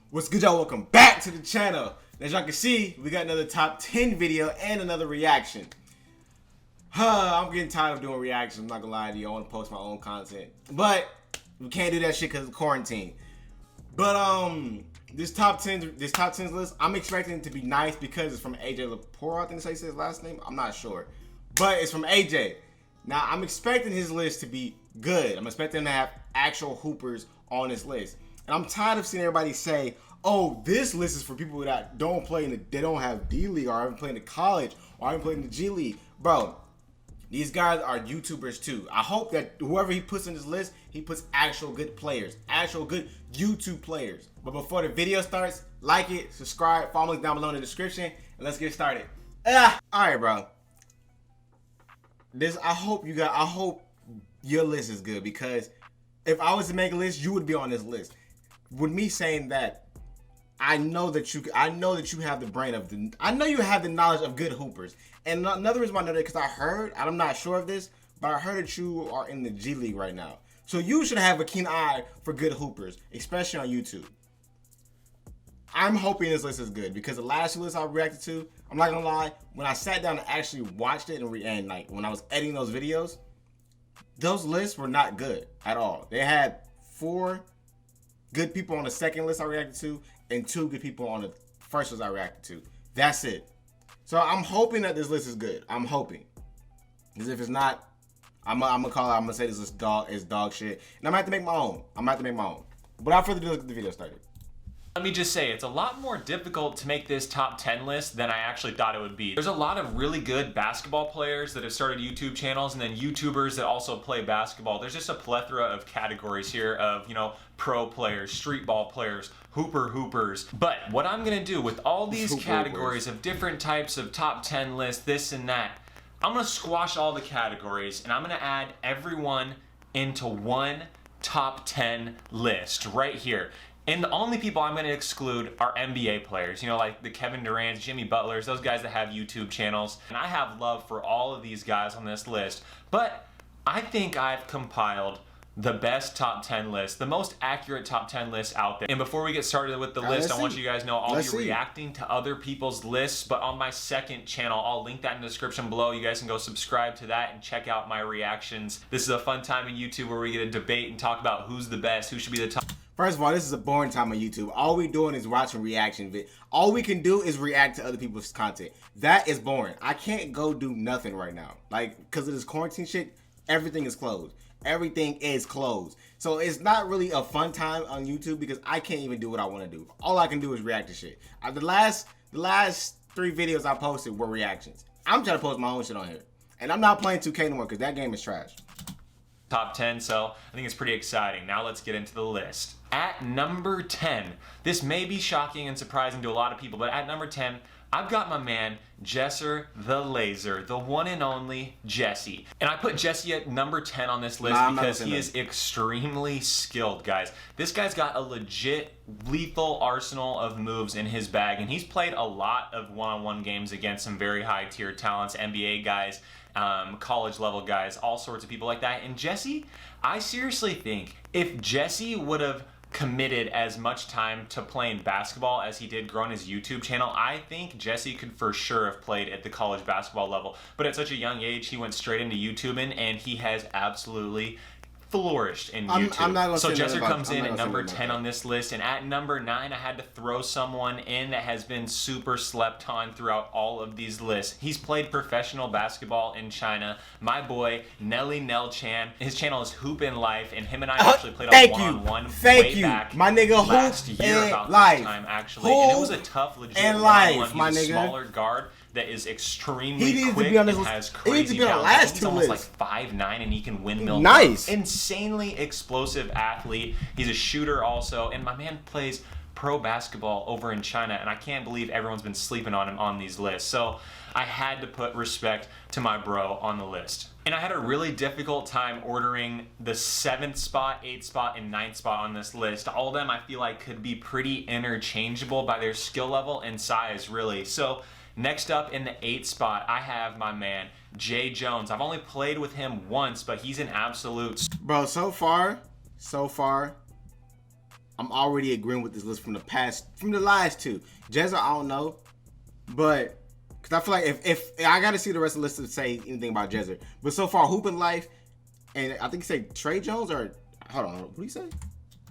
What's good, y'all? Welcome back to the channel. As y'all can see, we got another top 10 video and another reaction. I'm getting tired of doing reactions. I'm not gonna lie to you. I want to post my own content, but we can't do that shit because of quarantine. But this top 10 list, I'm expecting it to be nice because it's from AJ Lapray. I think that's how you say his last name. I'm not sure, but it's from AJ. Now I'm expecting his list to be good. I'm expecting to have actual hoopers on this list. And I'm tired of seeing everybody say, oh, this list is for people that don't play in they don't have D League or haven't played in college or haven't played in the G League. Bro, these guys are YouTubers too. I hope that whoever he puts in this list, he puts actual good players, actual good YouTube players. But before the video starts, like it, subscribe, follow me down below in the description, and let's get started. Alright, bro. I hope your list is good, because if I was to make a list, you would be on this list. With me saying that, I know that you have the brain of I know you have the knowledge of good hoopers. And another reason why I know that, because I heard, I'm not sure of this, but I heard that you are in the G League right now. So you should have a keen eye for good hoopers, especially on YouTube. I'm hoping this list is good, because the last two lists I reacted to, I'm not gonna lie, when I sat down and actually watched it and like when I was editing those videos, those lists were not good at all. They had 4 good people on the second list I reacted to and 2 good people on the first list I reacted to. That's it. So I'm hoping that this list is good. I'm hoping. Because if it's not, I'm gonna say this list is dog shit. And I'm gonna have to make my own. Without further ado, let's get the video started. Let me just say, it's a lot more difficult to make this top 10 list than I actually thought it would be. There's a lot of really good basketball players that have started YouTube channels, and then YouTubers that also play basketball. There's just a plethora of categories here of, pro players, street ball players, hoopers. But what I'm gonna do with all these categories of different types of top 10 lists, this and that, I'm gonna squash all the categories and I'm gonna add everyone into one top 10 list right here. And the only people I'm going to exclude are NBA players, like the Kevin Durant's, Jimmy Butler's, those guys that have YouTube channels. And I have love for all of these guys on this list, but I think I've compiled the best top 10 list, the most accurate top 10 list out there. And before we get started with the list, I want you guys to know I'll be reacting to other people's lists, but on my second channel. I'll link that in the description below. You guys can go subscribe to that and check out my reactions. This is a fun time in YouTube where we get to debate and talk about who's the best, who should be the top. First of all, this is a boring time on YouTube. All we doing is watching reaction vid. All we can do is react to other people's content. That is boring. I can't go do nothing right now. Like, because of this quarantine shit, everything is closed. Everything is closed. So it's not really a fun time on YouTube because I can't even do what I want to do. All I can do is react to shit. The last 3 videos I posted were reactions. I'm trying to post my own shit on here. And I'm not playing 2K no more because that game is trash. Top 10, so I think it's pretty exciting. Now let's get into the list. At number 10, this may be shocking and surprising to a lot of people, but at number 10, I've got my man, Jesser the Laser, the one and only Jesse. And I put Jesse at number 10 on this list because he is extremely skilled, guys. This guy's got a legit lethal arsenal of moves in his bag, and he's played a lot of one-on-one games against some very high-tier talents, NBA guys, college level guys, all sorts of people like that. And Jesse, I seriously think if Jesse would have committed as much time to playing basketball as he did growing his YouTube channel, I think Jesse could for sure have played at the college basketball level. But at such a young age, he went straight into YouTubing, and he has absolutely flourished in YouTube. So Jesser comes in at number 10 on this list, and at number 9, I had to throw someone in that has been super slept on throughout all of these lists. He's played professional basketball in China. My boy, Nelly Nell Chan. His channel is Hoop in Life, and him and I actually played a one-on-one way back my nigga, last year about this time, actually. And it was a tough, legit one-on-one. He's a smaller guard that is extremely quick and has crazy balance. He's almost like 5'9", and he can windmill. Nice. Insanely explosive athlete. He's a shooter also, and my man plays pro basketball over in China, and I can't believe everyone's been sleeping on him on these lists. So I had to put respect to my bro on the list. And I had a really difficult time ordering the 7th spot, 8th spot, and 9th spot on this list. All of them I feel like could be pretty interchangeable by their skill level and size, really. So next up in the 8th spot, I have my man, Jay Jones. I've only played with him once, but he's an absolute... Bro, so far, I'm already agreeing with this list from the last two. Jezza, I don't know, but because I feel like if I got to see the rest of the list to say anything about Jezza. But so far, Hoopin' Life, and I think he said Trey Jones or hold on, what did he say?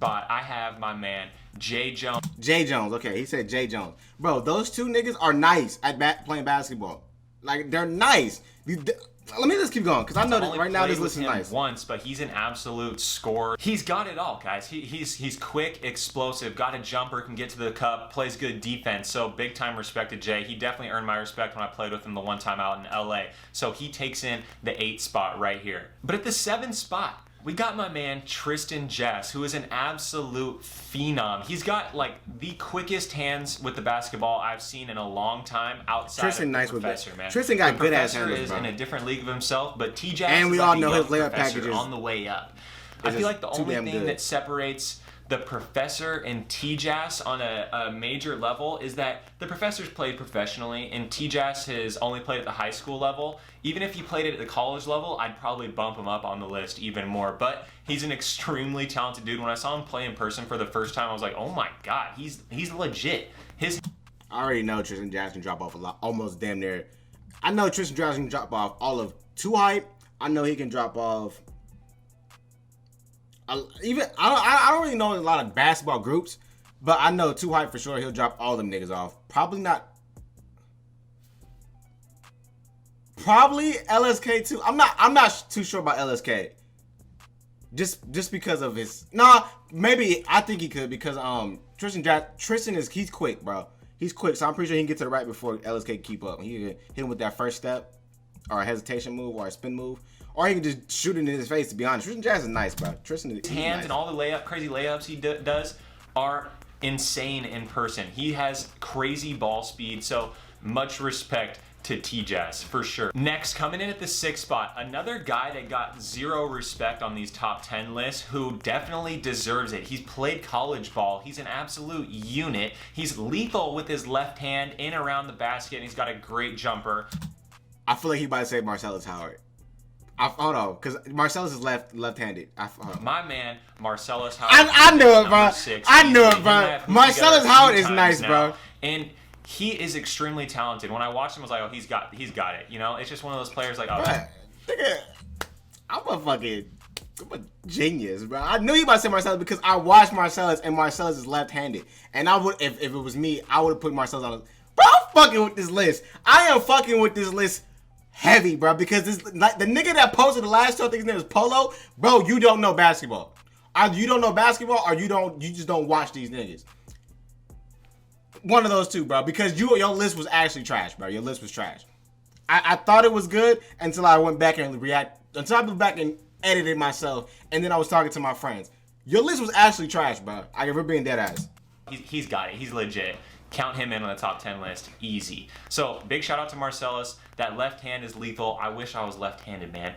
But I have my man Jay Jones. Jay Jones, okay, he said Jay Jones. Bro, those two niggas are nice at playing basketball. Like they're nice. Let me just keep going because I know that right now this list is nice. Once, but he's an absolute scorer. He's got it all, guys. He's quick, explosive, got a jumper, can get to the cup, plays good defense. So big time respect to Jay. He definitely earned my respect when I played with him the one time out in LA. So he takes in the 8 spot right here. But at the 7 spot, we got my man Tristan Jess, who is an absolute phenom. He's got like the quickest hands with the basketball I've seen in a long time outside Tristan of the nice Professor, with man. Tristan got good ass Professor hands, is in a different league of himself, but T-Jazz and we is all like know the his layup Professor packages on the way up. I feel like the only thing that separates the Professor and T-Jazz on a major level is that the Professor's played professionally and T-Jazz has only played at the high school level. Even if he played it at the college level, I'd probably bump him up on the list even more. But he's an extremely talented dude. When I saw him play in person for the first time, I was like, oh my God, he's legit. I already know Tristan Jazz can drop off a lot, almost damn near. I know Tristan Jazz can drop off all of 2 Hype. I know he can drop off. I don't really know a lot of basketball groups, but I know 2 Hype for sure. He'll drop all them niggas off. Probably LSK too. I'm not too sure about LSK. Just because of his maybe I think he could because Tristan he's quick, bro. He's quick, so I'm pretty sure he can get to the right before LSK can keep up. He can hit him with that first step or a hesitation move or a spin move. Or he can just shoot it in his face, to be honest. Tristan Jazz is nice, bro. Tristan is hands nice. And all the crazy layups he does are insane in person. He has crazy ball speed, so much respect to T-Jazz, for sure. Next, coming in at the 6th spot, another guy that got 0 respect on these top 10 lists who definitely deserves it. He's played college ball. He's an absolute unit. He's lethal with his left hand in around the basket, and he's got a great jumper. I feel like he about to say Marcellus Howard. Hold on, because Marcellus is left-handed. My man, Marcellus Howard. I knew it, bro. I knew it, bro. Marcellus Howard is nice, bro. And he is extremely talented. When I watched him, I was like, oh, he's got it. You know, it's just one of those players like, oh, nigga, I'm a genius, bro. I knew you about to say Marcellus because I watched Marcellus, and Marcellus is left-handed. And I would, if it was me, I would have put Marcellus on. Bro, I'm fucking with this list. I am fucking with this list. Heavy, bro, because this like the nigga that posted the last 2, I think his name is Polo, bro. You don't know basketball. Either you don't know basketball, or you just don't watch these niggas. One of those two, bro. Because your list was actually trash, bro. Your list was trash. I thought it was good until I went back and until I went back and edited myself, and then I was talking to my friends. Your list was actually trash, bro. We're being dead ass. He's got it. He's legit. Count him in on the top 10 list. Easy. So, big shout out to Marcellus. That left hand is lethal. I wish I was left-handed, man.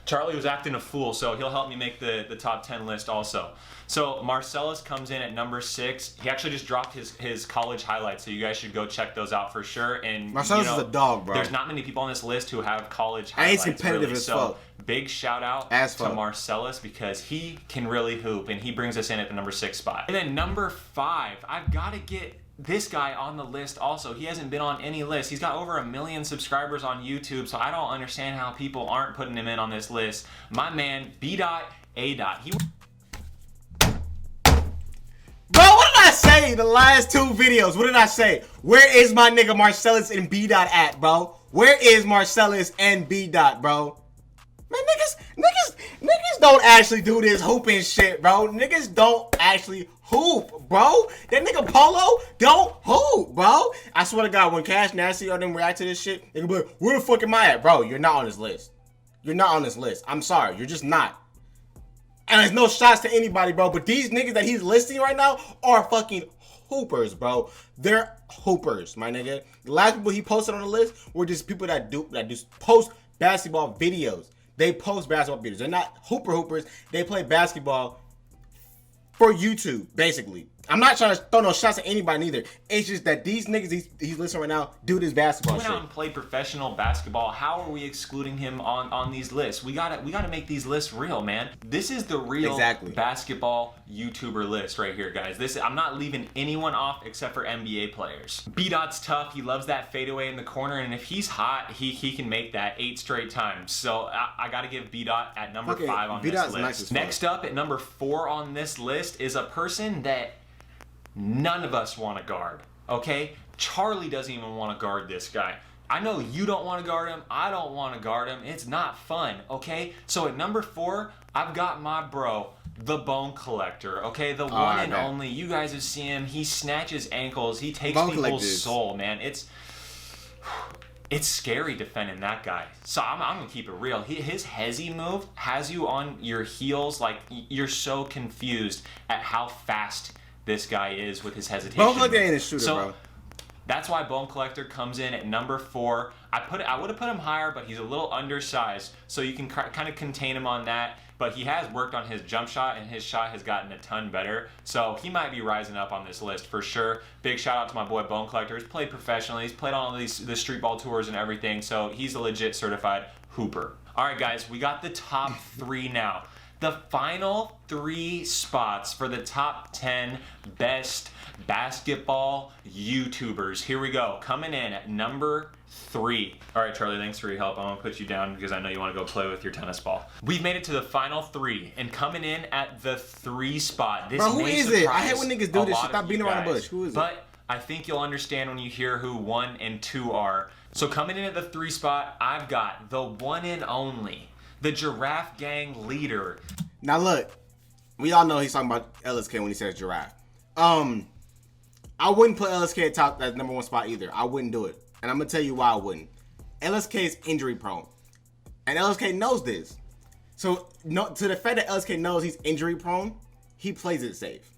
Charlie was acting a fool, so he'll help me make the top 10 list also. So, Marcellus comes in at number 6. He actually just dropped his college highlights, so you guys should go check those out for sure. And Marcellus is a dog, bro. There's not many people on this list who have college highlights. And he's competitive really. as fuck. Big shout out to Marcellus because he can really hoop, and he brings us in at the number 6 spot. And then number 5, I've got to get this guy on the list also. He hasn't been on any list. He's got over 1 million subscribers on YouTube, so I don't understand how people aren't putting him in on this list. My man, B.A. Bro, what did I say the last 2 videos? What did I say? Where is my nigga Marcellus and B. at, bro? Where is Marcellus and B. bro? Man, niggas don't actually do this hooping shit, bro. Niggas don't actually hoop, bro. That nigga Polo don't hoop, bro. I swear to God, when Cash Nasty or them react to this shit, they can be like, where the fuck am I at? Bro, you're not on this list. You're not on this list. I'm sorry. You're just not. And there's no shots to anybody, bro. But these niggas that he's listing right now are fucking hoopers, bro. They're hoopers, my nigga. The last people he posted on the list were just people that just post basketball videos. They post basketball videos. They're not hoopers. They play basketball for YouTube, basically. I'm not trying to throw no shots at anybody either. It's just that these niggas he's listening right now do this basketball He shit. went out and played professional basketball. How are we excluding him on these lists? We gotta make these lists real, man. This is the real basketball YouTuber list right here, guys. I'm not leaving anyone off except for NBA players. B-Dot's tough. He loves that fadeaway in the corner, and if he's hot, he can make that 8 straight times. So I gotta give B-Dot at number 5 on this list. Nice. Next up at number 4 on this list is a person that none of us want to guard, okay? Charlie doesn't even want to guard this guy. I know you don't want to guard him. I don't want to guard him. It's not fun, okay? So at number 4, I've got my bro, the Bone Collector, okay? The one and only. You guys have seen him. He snatches ankles. He takes people's soul, man. It's scary defending that guy. So I'm going to keep it real. His hezzy move has you on your heels. Like, you're so confused at how fast this guy is with his hesitation. Bone Collector ain't a shooter, bro. That's why Bone Collector comes in at number 4. I would have put him higher, but he's a little undersized, so you can kind of contain him on that. But he has worked on his jump shot, and his shot has gotten a ton better. So he might be rising up on this list for sure. Big shout out to my boy Bone Collector. He's played professionally. He's played on all the street ball tours and everything. So he's a legit certified hooper. All right, guys, we got the top 3 now. The final 3 spots for the top 10 best basketball YouTubers. Here we go. Coming in at number 3. All right, Charlie, thanks for your help. I'm going to put you down because I know you want to go play with your tennis ball. We've made it to the final 3, and coming in at the 3 spot. This who is it? I hate when niggas do this shit. Stop beating around the bush. Who is it? But I think you'll understand when you hear who 1 and 2 are. So coming in at the 3 spot, I've got the one and only, the Giraffe Gang leader. Now look, we all know he's talking about LSK when he says Giraffe. I wouldn't put LSK at top at number 1 spot either. I wouldn't do it. And I'm going to tell you why I wouldn't. LSK is injury prone. And LSK knows this. So to the fact that LSK knows he's injury prone, he plays it safe.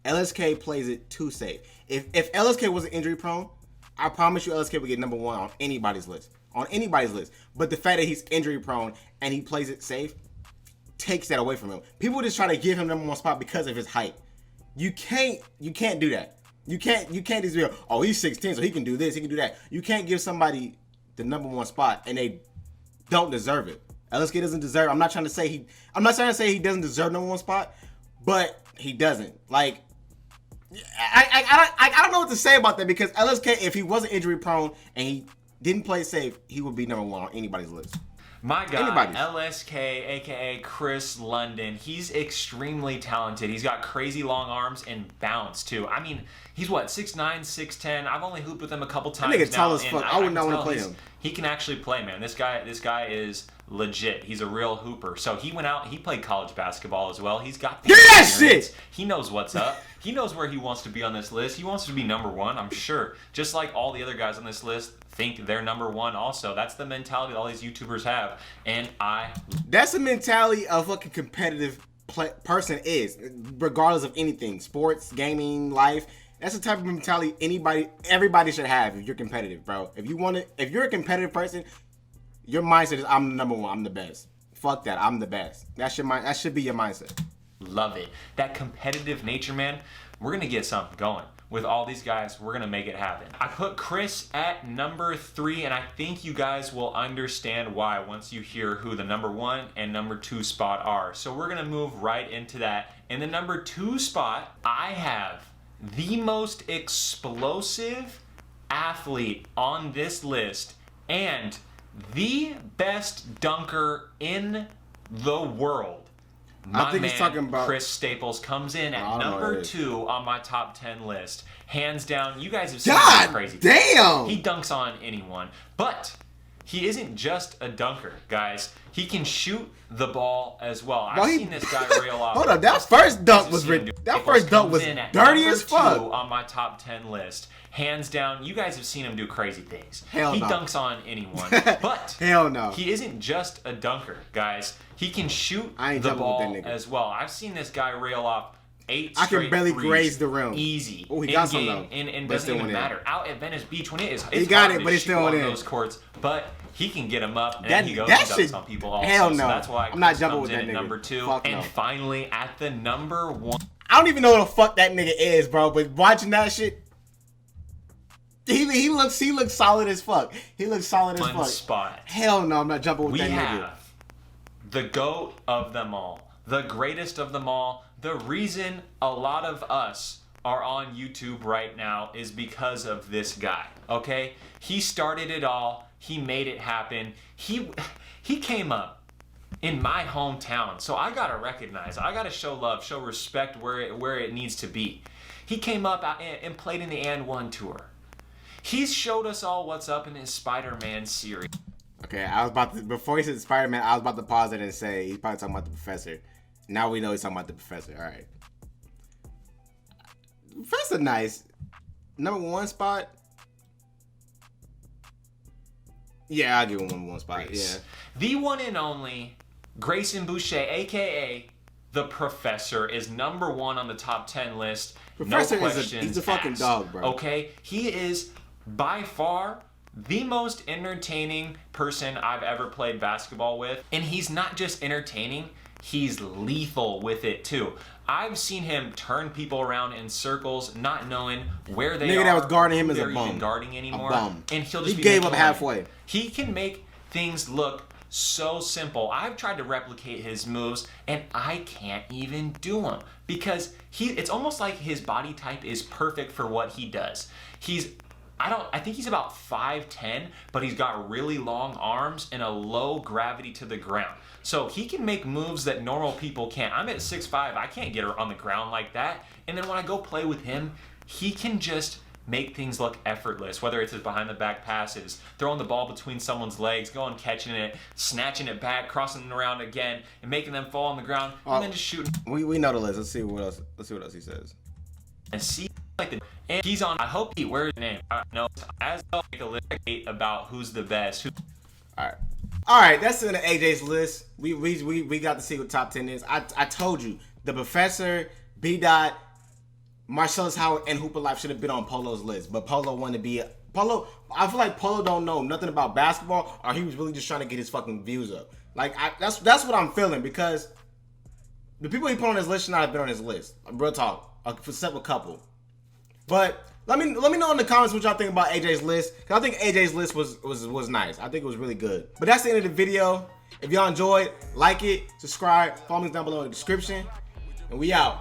LSK plays it too safe. If LSK wasn't injury prone, I promise you LSK would get number 1 on anybody's list. On anybody's list. But the fact that he's injury prone and he plays it safe takes that away from him. People just try to give him number 1 spot because of his height. You can't do that. You can't just be, oh, he's 6'10", so he can do this, he can do that. You can't give somebody the number 1 spot and they don't deserve it. LSK doesn't deserve. I'm not trying to say he doesn't deserve number 1 spot, but he doesn't. Like, I don't know what to say about that, because LSK, if he wasn't injury prone and he didn't play safe, he would be number 1 on anybody's list. My guy, LSK, a.k.a. Chris London, he's extremely talented. He's got crazy long arms and bounce, too. I mean, he's what, 6'9", 6'10"? I've only hooped with him a couple times now. That nigga tall as fuck. I would not want to play him. He can actually play, man. This guy is legit. He's a real hooper. So he went out, he played college basketball as well. He's got the experience. Shit! He knows what's up. He knows where he wants to be on this list. He wants to be number 1, I'm sure. Just like all the other guys on this list think they're number 1 also. That's the mentality that all these YouTubers have. And that's the mentality a fucking competitive person is, regardless of anything. Sports, gaming, life. That's the type of mentality everybody should have if you're competitive, bro. If you're a competitive person, your mindset is, I'm number 1, I'm the best. Fuck that, I'm the best. That should be your mindset. Love it. That competitive nature, man. We're going to get something going. With all these guys, we're going to make it happen. I put Chris at number 3, and I think you guys will understand why once you hear who the number 1 and number 2 spot are. So we're going to move right into that. In the number 2 spot, I have the most explosive athlete on this list and the best dunker in the world. I think he's talking about Chris Staples comes in at number 2 on my top 10 list. Hands down, you guys have seen some crazy things. Damn! He dunks on anyone. But he isn't just a dunker, guys. He can shoot the ball as well. I've seen this guy rail off. Hold up, that first dunk was dirty as fuck. On my top 10 list. Hands down, you guys have seen him do crazy things. He dunks on anyone. But hell no. He isn't just a dunker, guys. He can shoot the ball as well. I've seen this guy rail off 8 straight I can barely threes, graze the rim. Easy. Oh, he got some though. And doesn't even matter. Out at Venice Beach when it's he got it, but it's still in those courts. But he can get him up, and then he goes and dunks on people also. Hell no. So that's why I'm not jumping comes with in that at nigga. number 2. Fuck and no. finally, at the number 1. I don't even know what the fuck that nigga is, bro. But watching that shit, he looks solid as fuck. He looks solid as fuck. Spot. Hell no, I'm not jumping with that nigga. We have the GOAT of them all, the greatest of them all. The reason a lot of us are on YouTube right now is because of this guy. Okay, he started it all. He made it happen. He came up in my hometown, so I gotta recognize, I gotta show love, show respect where it needs to be. He came up and played in the And One tour. He's showed us all what's up in his Spider-Man series. Okay, I was about to, before he said Spider-Man, I was about to pause it and say he's probably talking about the Professor. Now we know he's talking about the Professor. All right. Professor nice. Number 1 spot. Yeah, I'll give him number 1 spot. Grace. Yeah. The one and only Grayson Boucher, aka the Professor, is number 1 on the top 10 list. Professor no questions he's a fucking asked. dog, bro. Okay, he is by far the most entertaining person I've ever played basketball with, and he's not just entertaining, he's lethal with it too. I've seen him turn people around in circles, not knowing where they are. Nigga that was guarding him is a they're bum. even guarding anymore. A bum. And he'll just he be gave up making halfway. money. He can make things look so simple. I've tried to replicate his moves and I can't even do them because it's almost like his body type is perfect for what he does. I think he's about 5'10", but he's got really long arms and a low gravity to the ground. So he can make moves that normal people can't. I'm at 6'5", I can't get her on the ground like that. And then when I go play with him, he can just make things look effortless, whether it's his behind the back passes, throwing the ball between someone's legs, going catching it, snatching it back, crossing it around again, and making them fall on the ground, and then just shooting. We know the list. Let's see what else he says. And see and he's on. I hope he wears his name. I know as well make a list about who's the best. All right. That's in the AJ's list. We got to see what top 10 is. I told you the Professor, B Dot, Marcellus Howard, and Hooper Life should have been on Polo's list, but Polo wanted to be Polo. I feel like Polo don't know nothing about basketball, or he was really just trying to get his fucking views up. Like that's what I'm feeling, because the people he put on his list should not have been on his list. Real talk, except a couple. But let me know in the comments what y'all think about AJ's list, because I think AJ's list was nice. I think it was really good. But that's the end of the video. If y'all enjoyed, like it, subscribe, follow me down below in the description, and we out.